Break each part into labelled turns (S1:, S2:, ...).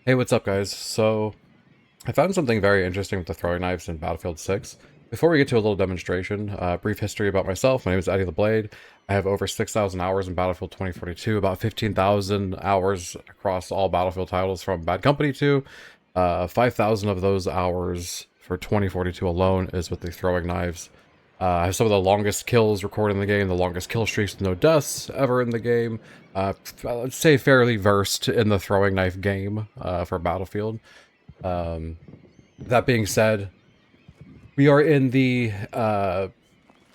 S1: Hey, what's up, guys? So, I found something very interesting with the throwing knives in Battlefield 6. Before we get to a little demonstration, brief history about myself. My name is Eddie the Blade. I have over 6,000 hours in Battlefield 2042, about 15,000 hours across all Battlefield titles from Bad Company 2. 5,000 of those hours for 2042 alone is with the throwing knives. I have some of the longest kills recorded in the game, the longest kill streaks with no deaths ever in the game. I'd say fairly versed in the throwing knife game for Battlefield. That being said, we are in the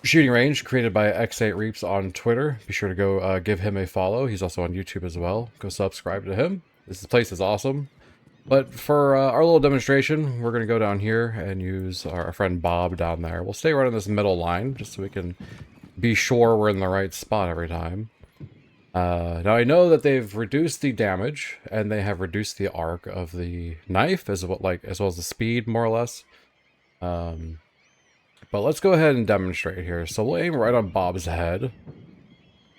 S1: shooting range created by X8 Reaps on Twitter. Be sure to go give him a follow. He's also on YouTube as well. Go subscribe to him. This place is awesome. But for our little demonstration, we're going to go down here and use our friend Bob down there. We'll stay right on this middle line just so we can be sure we're in the right spot every time. Now I know that they've reduced the damage and they have reduced the arc of the knife as well as the speed, more or less. But let's go ahead and demonstrate here. So we'll aim right on Bob's head,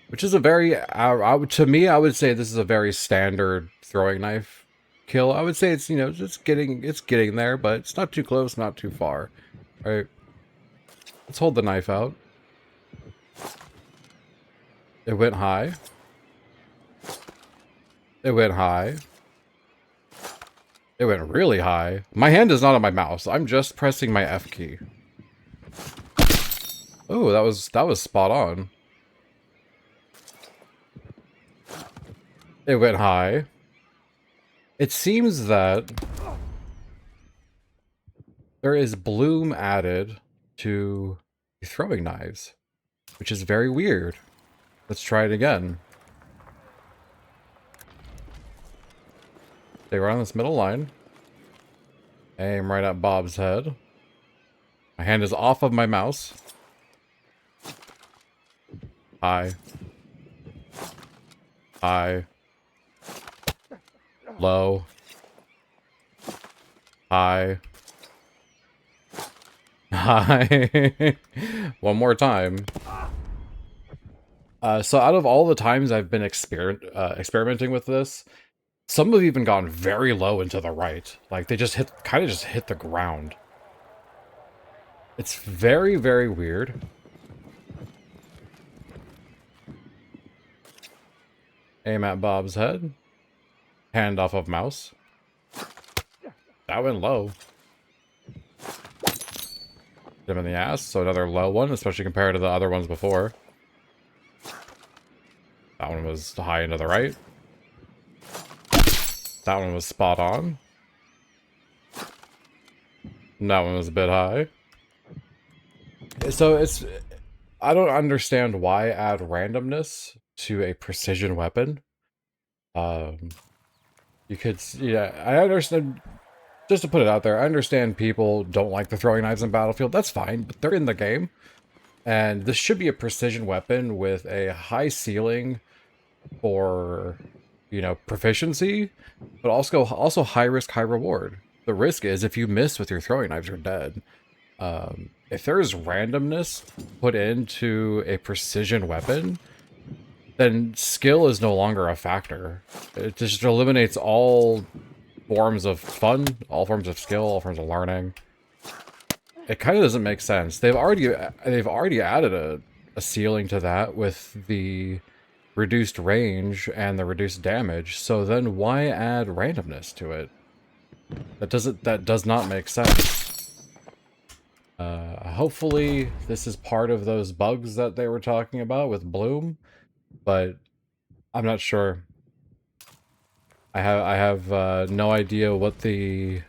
S1: which is a very, to me, I would say this is a very standard throwing knife kill. I would say it's, it's getting there, but it's not too close, not too far. All right. Let's hold the knife out. It went high. It went high. It went really high. My hand is not on my mouse. I'm just pressing my F key. Oh, that was spot on. It went high. It seems that there is bloom added to the throwing knives, which is very weird. Let's try it again. Stay right on this middle line. Aim right at Bob's head. My hand is off of my mouse. High. High. Low. High. High. One more time. So out of all the times I've been experimenting with this, some have even gone very low into the right. Like they just kind of just hit the ground. It's very, very weird. Aim at Bob's head. Hand off of mouse. That went low. Hit him in the ass, so another low one, especially compared to the other ones before. That one was high into the right. That one was spot on. And that one was a bit high. So I don't understand why add randomness to a precision weapon. You could, yeah, I understand, just to put it out there, I understand people don't like the throwing knives in Battlefield. That's fine, but they're in the game. And this should be a precision weapon with a high ceiling for, proficiency, but also high risk, high reward. The risk is if you miss with your throwing knives, you're dead. If there's randomness put into a precision weapon, then skill is no longer a factor. It just eliminates all forms of fun, all forms of skill, all forms of learning. It kind of doesn't make sense. They've already added a ceiling to that with the reduced range and the reduced damage. So then why add randomness to it? That does not make sense. Hopefully this is part of those bugs that they were talking about with Bloom, but I'm not sure. I have no idea what the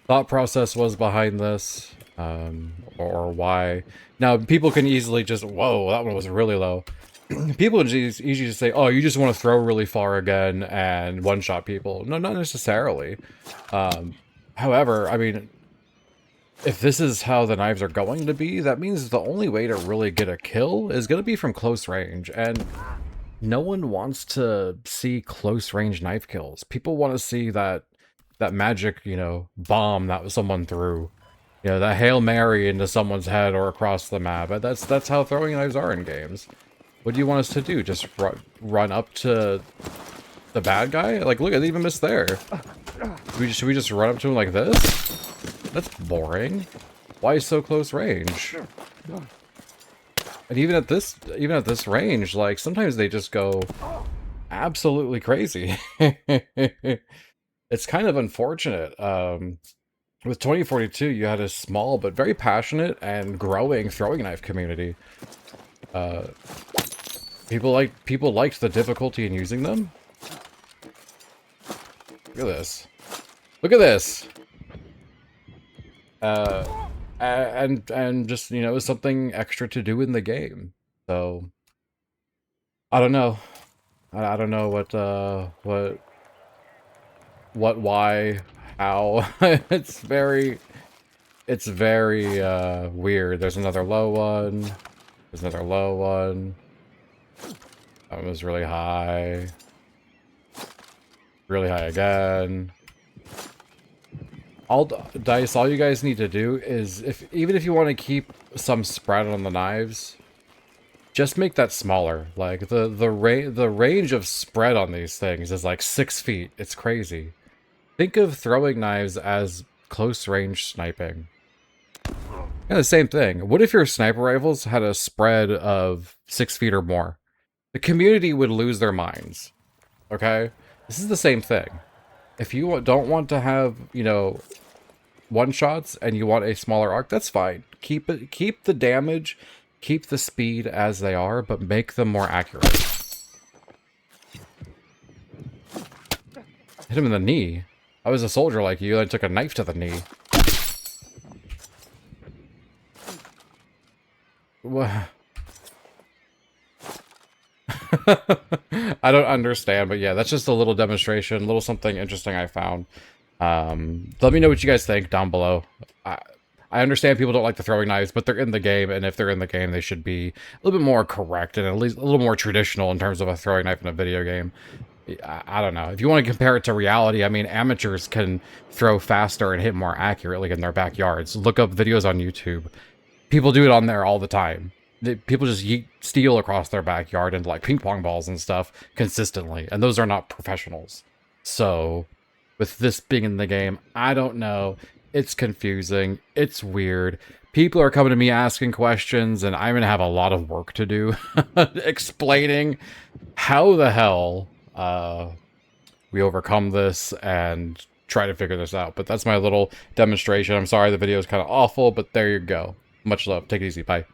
S1: thought process was behind this, or why. Now, people can easily just, whoa, that one was really low. People can easily just say, oh, you just want to throw really far again and one-shot people. No, not necessarily. However, I mean, if this is how the knives are going to be, that means the only way to really get a kill is going to be from close range, and no one wants to see close range knife kills. People want to see that magic, bomb that someone threw. That Hail Mary into someone's head or across the map. That's how throwing knives are in games. What do you want us to do? Just run up to The bad guy? Like, look, I didn't even miss there. Should we just run up to him like this? That's boring. Why is so close range? And even at this range, like, sometimes they just go absolutely crazy. It's kind of unfortunate. With 2042, you had a small but very passionate and growing throwing knife community. People liked the difficulty in using them. Look at this. Look at this. And just, you know, something extra to do in the game. So I don't know. I don't know what, why, how. It's very weird. There's another low one. There's another low one. That one was really high. Really high again. Dice, all you guys need to do is, even if you want to keep some spread on the knives, just make that smaller. Like, the range of spread on these things is like 6 feet. It's crazy. Think of throwing knives as close range sniping. And the same thing. What if your sniper rifles had a spread of 6 feet or more? The community would lose their minds. Okay? This is the same thing. If you don't want to have, you know, one-shots and you want a smaller arc, that's fine. Keep the damage, keep the speed as they are, but make them more accurate. Hit him in the knee. I was a soldier like you, and I took a knife to the knee. I don't understand, but yeah, that's just a little demonstration, a little something interesting I found. Let me know what you guys think down below. I understand people don't like the throwing knives, but they're in the game, and if they're in the game, they should be a little bit more correct and at least a little more traditional in terms of a throwing knife in a video game. I don't know. If you want to compare it to reality, I mean, amateurs can throw faster and hit more accurately in their backyards. Look up videos on YouTube. People do it on there all the time. People just yeet steel across their backyard into like ping pong balls and stuff consistently, and those are not professionals. So, with this being in the game, I don't know. It's confusing. It's weird. People are coming to me asking questions, and I'm gonna have a lot of work to do explaining how the hell we overcome this and try to figure this out. But that's my little demonstration. I'm sorry the video is kind of awful, but there you go. Much love. Take it easy. Bye.